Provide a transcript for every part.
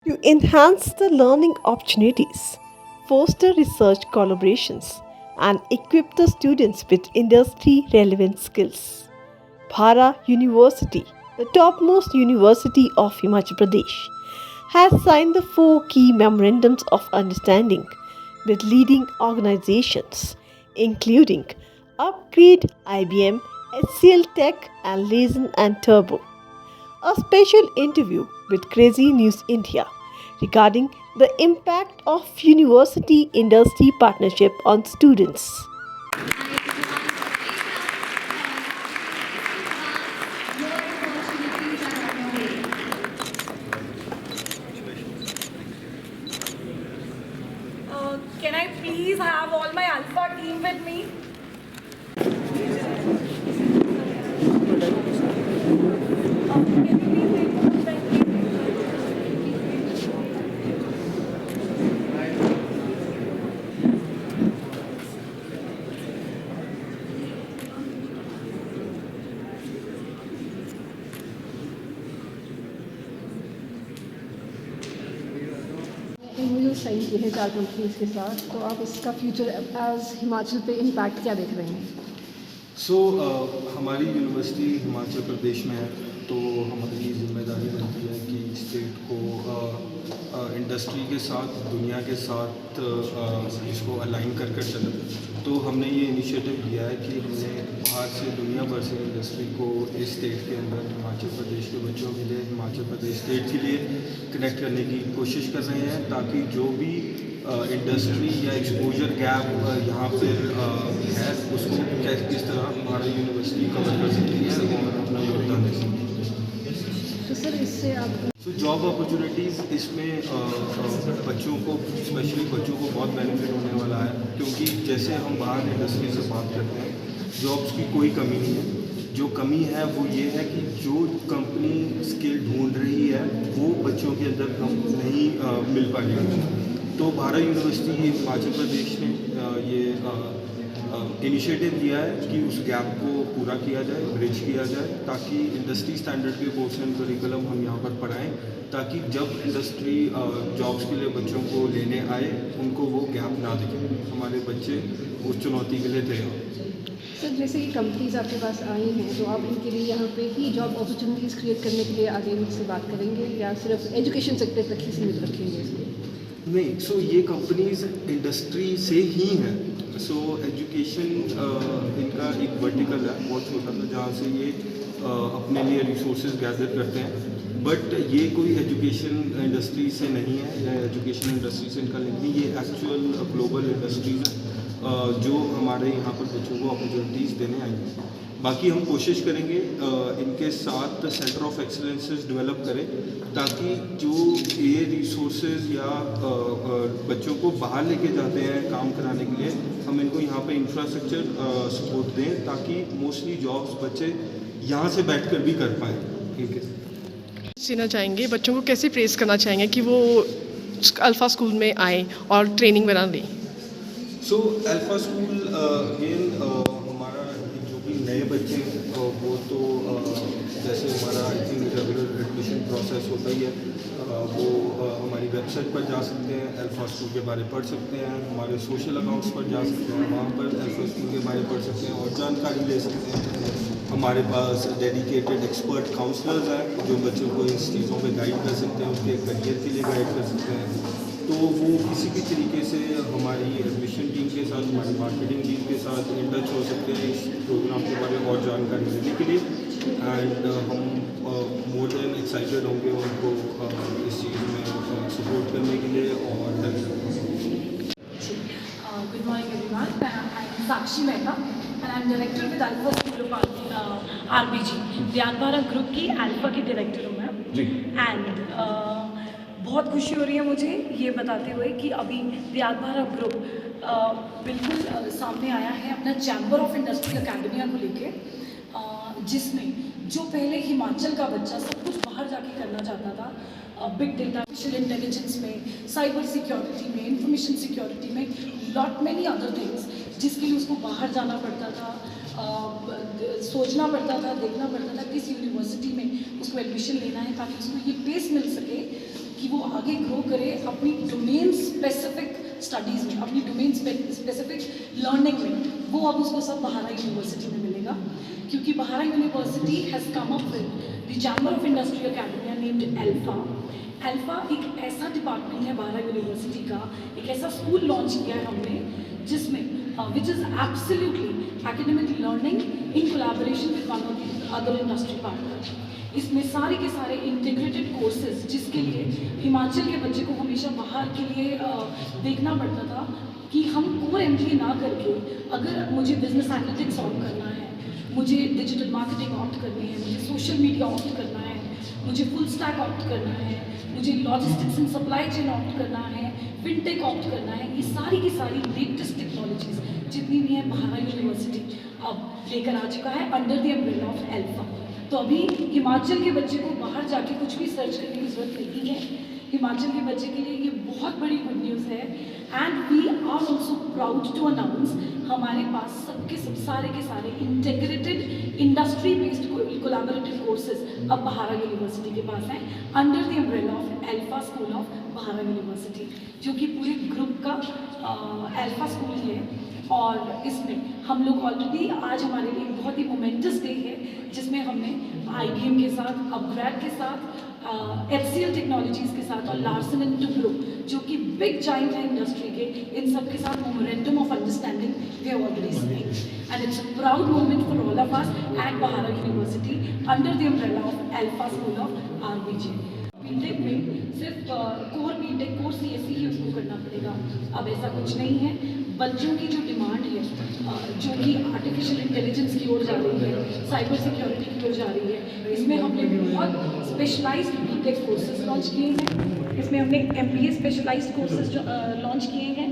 to enhance the learning opportunities, foster research collaborations, and equip the students with industry relevant skills. Bhara University, the topmost university of Himachal Pradesh, has signed the four key memorandums of understanding with leading organizations, including Upgrade, IBM, HCL Tech, and Lazen and Turbo. A special interview with Crazy News India regarding the impact of university industry partnership on students. Can I please have all my Alpha team with me? Can you please take one bench? MOU sign किए हैं 4 companies के साथ, तो आप इसका future as Himachal पे impact क्या देख रहे हैं? हमारी यूनिवर्सिटी हिमाचल प्रदेश में है, तो हमारी जिम्मेदारी बनती है कि स्टेट को इंडस्ट्री के साथ, दुनिया के साथ इसको अलाइन कर चलें। तो हमने ये इनिशिएटिव लिया है कि हमने बाहर से, दुनिया भर से इंडस्ट्री को इस स्टेट के अंदर हिमाचल प्रदेश के बच्चों के लिए, हिमाचल प्रदेश स्टेट के लिए कनेक्ट करने की कोशिश कर रहे हैं, ताकि जो भी इंडस्ट्री या एक्सपोजर गैप यहाँ पर है, उसको किस तरह हमारी यूनिवर्सिटी कवर कर सकती है और अपना योगदान दे सकती है। तो सर इससे आप जॉब अपॉर्चुनिटीज़ इसमें बच्चों को, स्पेशली बच्चों को बहुत बेनिफिट होने वाला है, क्योंकि जैसे हम बाहर इंडस्ट्री से बात करते हैं, जॉब्स की कोई कमी नहीं है। जो कमी है वो ये है कि जो कंपनी स्किल ढूंढ रही है वो बच्चों के अंदर हम नहीं मिल पाएगी। तो भारत यूनिवर्सिटी हिमाचल प्रदेश ने ये इनिशिएटिव लिया है कि उस गैप को पूरा किया जाए, ब्रिज किया जाए, ताकि इंडस्ट्री स्टैंडर्ड के कोर्स एंड करिकुलम हम यहाँ पर पढ़ाएं, ताकि जब इंडस्ट्री जॉब्स के लिए बच्चों को लेने आए, उनको वो गैप ना दिखे, हमारे बच्चे उस चुनौती के लिए तैयार। सर जैसे ये कंपनीज आपके पास आई हैं, तो आप इनके लिए यहाँ पे ही जॉब अपॉर्चुनिटीज़ क्रिएट करने के लिए आगे इनसे बात करेंगे या सिर्फ एजुकेशन सेक्टर तक ही सीमित रखेंगे इसको? नहीं, ये कंपनीज इंडस्ट्री से ही हैं। एजुकेशन इनका एक वर्टिकल है बहुत छोटा सा, जहाँ से ये अपने लिए रिसोर्सेज गैदर करते हैं, बट ये कोई एजुकेशन इंडस्ट्री से नहीं है या एजुकेशन इंडस्ट्री से इनका लिंक नहीं। ये एक्चुअल ग्लोबल इंडस्ट्रीज हैं जो हमारे यहाँ पर बच्चों को अपॉर्चुनिटीज़ देने आई हैं। बाकी हम कोशिश करेंगे इनके साथ सेंटर ऑफ एक्सीलेंसेस डेवलप करें, ताकि जो ये रिसोर्सेज या बच्चों को बाहर लेके जाते हैं काम कराने के लिए, हम इनको यहाँ पे इंफ्रास्ट्रक्चर सपोर्ट दें, ताकि मोस्टली जॉब्स बच्चे यहाँ से बैठकर भी कर पाएँ। ठीक है, सीना चाहेंगे, बच्चों को कैसे प्रेस करना चाहेंगे कि वो अल्फ़ा स्कूल में आए और ट्रेनिंग वगैरह लें? अल्फ़ा स्कूल अगेन हमारा जो भी नए बच्चे हैं वो तो जैसे हमारा I think regular admission process होता ही है, वो हमारी वेबसाइट पर जा सकते हैं, अल्फ़ा स्कूल के बारे में पढ़ सकते हैं, हमारे सोशल अकाउंट्स पर जा सकते हैं, वहाँ पर अल्फ़ा स्कूल के बारे में पढ़ सकते हैं और जानकारी ले सकते हैं। हमारे पास डेडिकेटेड एक्सपर्ट काउंसलर्स हैं जो बच्चों को इस चीज़ों पे गाइड कर सकते हैं, उनके करियर के लिए गाइड कर सकते हैं। तो वो किसी भी तरीके से हमारी एडमिशन टीम के साथ, हमारी मार्केटिंग टीम के साथ इन टच हो सकते हैं इस प्रोग्राम के बारे में और जानकारी देने के लिए, एंड हम मोर देन एक्साइटेड होंगे उनको इस चीज़ में सपोर्ट करने के लिए और हेल्प करने के लिए। Good morning everyone. I am Sakshi Mehta and I am director with Alpha School of RBG. व्याद भारत ग्रुप की अल्फा की डायरेक्टर हूँ मैं जी। एंड बहुत खुशी हो रही है मुझे ये बताते हुए कि अभी व्याद भारत ग्रुप बिल्कुल सामने आया है अपना चैम्बर ऑफ इंडस्ट्री अकेडमिया को लेके, जिसमें जो पहले हिमाचल का बच्चा सब कुछ बाहर जाके करना चाहता था, बिग डेटा, आर्टिफिशियल इंटेलिजेंस में, साइबर सिक्योरिटी में, इंफॉर्मेशन सिक्योरिटी में, लॉट मैनी अदर थिंग्स, जिसके लिए उसको बाहर जाना पड़ता था, सोचना पड़ता था, देखना पड़ता था किस यूनिवर्सिटी में उसको एडमिशन लेना है ताकि उसको ये बेस मिल सके कि वो आगे ग्रो करे अपनी डोमेन स्पेसिफिक स्टडीज़ में, अपनी डोमेन स्पेसिफिक लर्निंग में, वो अब उसको सब बहारा यूनिवर्सिटी में मिलेगा, क्योंकि बहारा university has come up with the chamber of industry academy named alpha. Alpha एक ऐसा डिपार्टमेंट है बहारा यूनिवर्सिटी का, एक ऐसा स्कूल लॉन्च किया है हमने जिसमें which is absolutely academic learning in collaboration with one of the other industry partners। इसमें सारे के सारे इंटीग्रेटेड कोर्सेज, जिसके लिए हिमाचल के बच्चे को हमेशा बाहर के लिए देखना पड़ता था कि हम कोर MBA ना करके, अगर मुझे बिजनेस एनालिटिक्स ऑप्ट करना है, मुझे डिजिटल मार्केटिंग ऑप्ट करनी है, मुझे सोशल मीडिया ऑप्ट करना है, मुझे फुल स्टैक ऑप्ट करना है, मुझे logistics and supply chain opt करना है, फिनटेक ऑप्ट करना है, ये सारी की सारी लेटेस्ट टेक्नोलॉजीज जितनी भी है बहारा यूनिवर्सिटी अब लेकर आ चुका है under the umbrella of alpha. तो अभी हिमाचल के बच्चे को बाहर जाके कुछ भी सर्च करने की ज़रूरत नहीं है। हिमाचल के बच्चे के लिए ये बहुत बड़ी गुड न्यूज़ है। And we are also proud to announce हमारे पास सबके सब सारे के सारे integrated industry based collaborative courses अब बहारा यूनिवर्सिटी के पास हैं under the umbrella of alpha school of Bahara university, जो कि पूरे ग्रुप का एल्फा स्कूल है। और इसमें हम लोग ऑलरेडी, आज हमारे लिए बहुत ही मोमेंटस डे है जिसमें हमने IBM के साथ, अपग्रेड के साथ, HCL टेक्नोलॉजीज़ के साथ और लार्सन एंड टुब्रो, जो कि बिग जाइंट है इंडस्ट्री के, इन सब के साथ memorandum of understanding we have already signed and it's a proud moment for all of us at Bahra university under the umbrella of alpha school of RBG। BTech में सिर्फ core BTech core CSE ही उसको करना पड़ेगा, अब ऐसा कुछ नहीं है। बच्चों की जो डिमांड है, जो कि आर्टिफिशियल इंटेलिजेंस की ओर जा रही है, साइबर सिक्योरिटी की ओर जा रही है, इसमें हमने बहुत स्पेशलाइज्ड बीटेक कोर्सेज लॉन्च किए हैं। इसमें हमने MBA स्पेशलाइज्ड कोर्सेज लॉन्च किए हैं।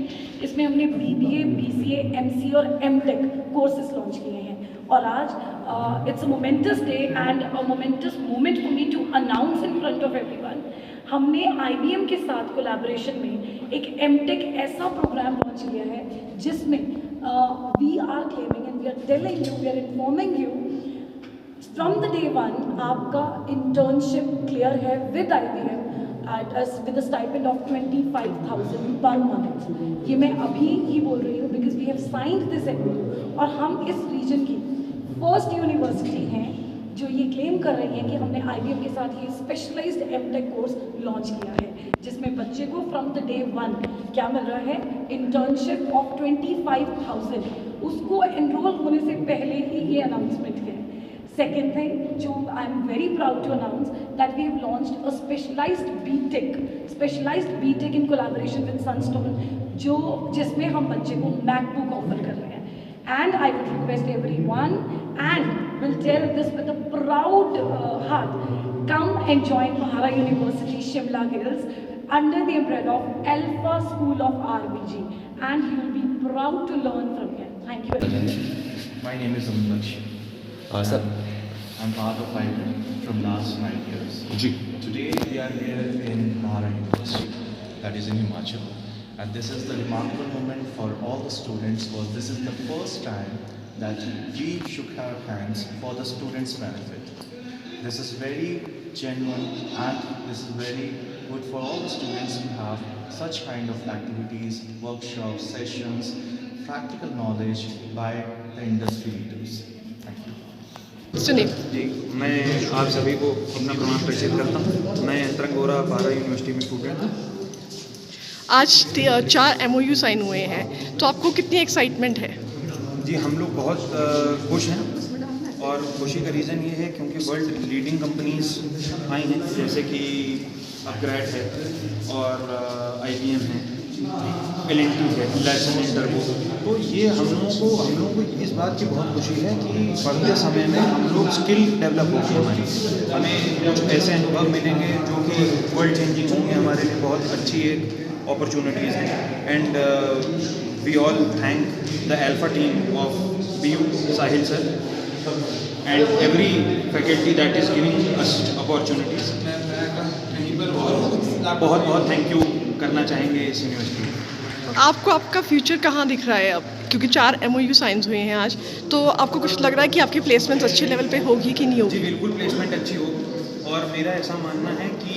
इसमें हमने BBA, BCA, MCA और MTech कोर्सेज लॉन्च किए हैं। और आज it's a momentous day and a momentous moment for me to announce in front of everyone. हमने IBM के साथ कोलैबोरेशन में एक MTech ऐसा प्रोग्राम लॉन्च किया है जिसमें we are claiming and we are telling you, we are informing you from the day one आपका इंटर्नशिप क्लियर है with IBM with a stipend of 25,000 per month। ये मैं अभी ही बोल रही हूँ because we have signed this MOU और हम इस रीजन की फर्स्ट यूनिवर्सिटी हैं जो ये क्लेम कर रही है कि हमने IBM के साथ ये स्पेशलाइज्ड MTech कोर्स लॉन्च किया है, जिसमें बच्चे को फ्रॉम द डे वन क्या मिल रहा है, इंटर्नशिप ऑफ 25,000। उसको एनरोल होने से पहले ही ये अनाउंसमेंट है। Second thing, जो I am very proud to announce that we have launched a specialized BTech in collaboration with Sunstone, जिसमें हम बच्चे को MacBook ऑफर कर रहे हैं। And I would request everyone and will tell this with a proud heart, come and join Bhara University Shimla Hills under the umbrella of Alpha School of RBG, and you will be proud to learn from here. Thank you very much. My name is Amanaksh. Sir. I'm part of IBM from last 9 years. Ji Today we are here in Bhara University, that is in Himachal, and this is the remarkable moment for all the students because this is the first time that we shook our hands for the students' benefit. This is very genuine and this is very good for all the students to have such kind of activities, workshops, sessions, practical knowledge by the industry leaders. Thank you. Sunil, जी, मैं आप सभी को अपना प्रणाम प्रेषित करता हूँ। मैं अंतरंग गोरा बहारा यूनिवर्सिटी में स्टूडेंट हूँ। आज 4 MOU साइन हुए हैं, तो आपको कितनी एक्साइटमेंट है? जी, हम लोग बहुत खुश हैं और खुशी का रीज़न ये है क्योंकि वर्ल्ड लीडिंग कंपनीज आई हैं, जैसे कि अपग्रेड है और IBM है, L&T है, लार्सन एंड टुब्रो। तो ये हम लोगों को इस बात की बहुत खुशी है कि बढ़ते समय में हम लोग स्किल डेवलप होगी हमारी, हमें कुछ ऐसे अनुभव मिलेंगे जो कि वर्ल्ड चेंजिंग होंगे, हमारे लिए बहुत अच्छी एक अपॉर्चुनिटीज़ हैं। And we all thank the alpha team of BU Sahil sir and every faculty that is giving us opportunities. बहुत बहुत थैंक यू करना चाहेंगे इस यूनिवर्सिटी में। आपको आपका फ्यूचर कहाँ दिख रहा है अब, क्योंकि 4 MOU साइंस हुए हैं आज, तो आपको कुछ लग रहा है कि आपकी प्लेसमेंट अच्छे लेवल पे होगी कि नहीं जी होगी? बिल्कुल, प्लेसमेंट अच्छी हो और मेरा ऐसा मानना है कि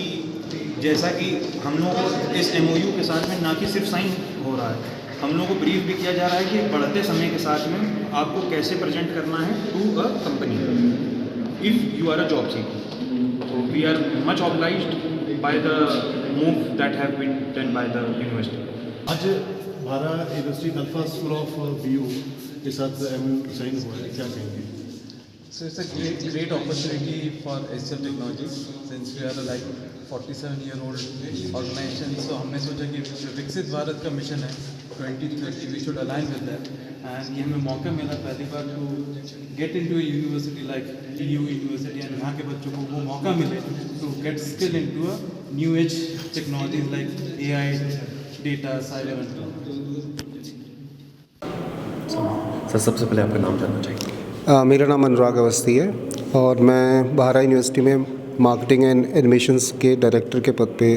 जैसा कि हम लोगों को इस MOU के साथ में ना कि सिर्फ साइन हो रहा है, हम लोगों को ब्रीफ भी किया जा रहा है कि बढ़ते समय के साथ में आपको कैसे प्रेजेंट करना है to a company if you are a job seeker. तो we are much obliged by the move that have been done by the university. आज Bahra university alpha school of BU के साथ MOU साइन हुआ है, क्या कहेंगे? So it's a great opportunity for HCL Technologies since we are like 47-year-old organization. So हमने सोचा कि विकसित भारत का मिशन है 2030, we should align with that. And ये हमें मौका मिला पहली बार to get into a university like EU University and यहाँ के बच्चों को वो मौका मिले to get skill into a new age technologies like AI, data, cyber and sir सबसे पहले आपका नाम जानना चाहिए। मेरा नाम अनुराग अवस्थी है और मैं भारा यूनिवर्सिटी में मार्केटिंग एंड एडमिशन्स के डायरेक्टर के पद पे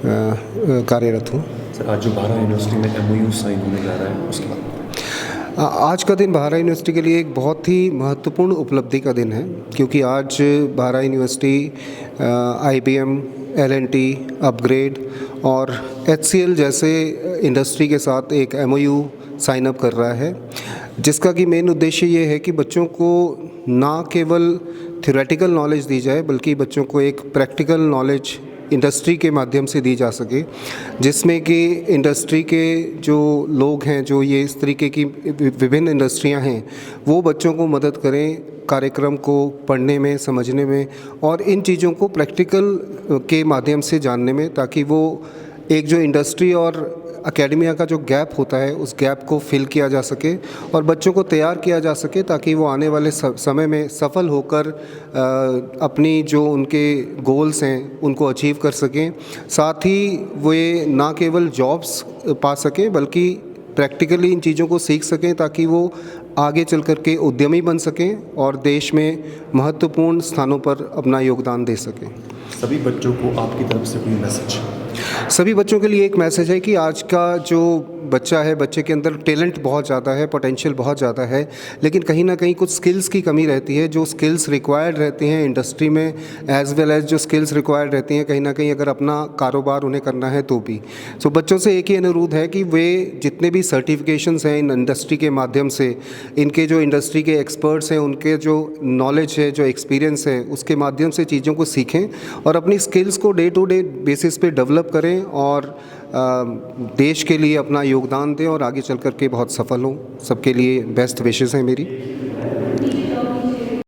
कार्यरत हूँ। सर आज जो भारा यूनिवर्सिटी में MOU साइन होने जा रहा है उसके बाद आज का दिन भारा यूनिवर्सिटी के लिए एक बहुत ही महत्वपूर्ण उपलब्धि का दिन है, क्योंकि आज Bahra university IBM, L&T, upgrade और HCL जैसे इंडस्ट्री के साथ एक MOU साइन अप कर रहा है, जिसका कि मेन उद्देश्य ये है कि बच्चों को ना केवल थ्योरेटिकल नॉलेज दी जाए बल्कि बच्चों को एक प्रैक्टिकल नॉलेज इंडस्ट्री के माध्यम से दी जा सके, जिसमें कि इंडस्ट्री के जो लोग हैं, जो ये इस तरीके की विभिन्न इंडस्ट्रियां हैं, वो बच्चों को मदद करें कार्यक्रम को पढ़ने में, समझने में और इन चीज़ों को प्रैक्टिकल के माध्यम से जानने में, ताकि वो एक जो इंडस्ट्री और एकेडमिया का जो गैप होता है उस गैप को फिल किया जा सके और बच्चों को तैयार किया जा सके, ताकि वो आने वाले समय में सफल होकर अपनी जो उनके गोल्स हैं उनको अचीव कर सकें। साथ ही वे ना केवल जॉब्स पा सकें बल्कि प्रैक्टिकली इन चीज़ों को सीख सकें, ताकि वो आगे चल कर के उद्यमी बन सकें और देश में महत्वपूर्ण स्थानों पर अपना योगदान दे सकें। सभी बच्चों को आपकी तरफ से कोई मैसेज? सभी बच्चों के लिए एक मैसेज है कि आज का जो बच्चा है, बच्चे के अंदर टैलेंट बहुत ज़्यादा है, पोटेंशियल बहुत ज़्यादा है, लेकिन कहीं ना कहीं कुछ स्किल्स की कमी रहती है। जो स्किल्स रिक्वायर्ड रहती हैं इंडस्ट्री में एज वेल एज जो स्किल्स रिक्वायर्ड रहती हैं कहीं ना कहीं अगर अपना कारोबार उन्हें करना है तो भी। सो बच्चों से एक ही अनुरोध है कि वे जितने भी सर्टिफिकेशंस हैं इन इंडस्ट्री के माध्यम से, इनके जो इंडस्ट्री के एक्सपर्ट्स हैं उनके जो नॉलेज है, जो एक्सपीरियंस है, उसके माध्यम से चीज़ों को सीखें और अपनी स्किल्स को डे टू डे बेसिस पे डेवलप करें और देश के लिए अपना योगदान दें और आगे चल कर के बहुत सफल हों। सबके लिए बेस्ट विशेस हैं मेरी।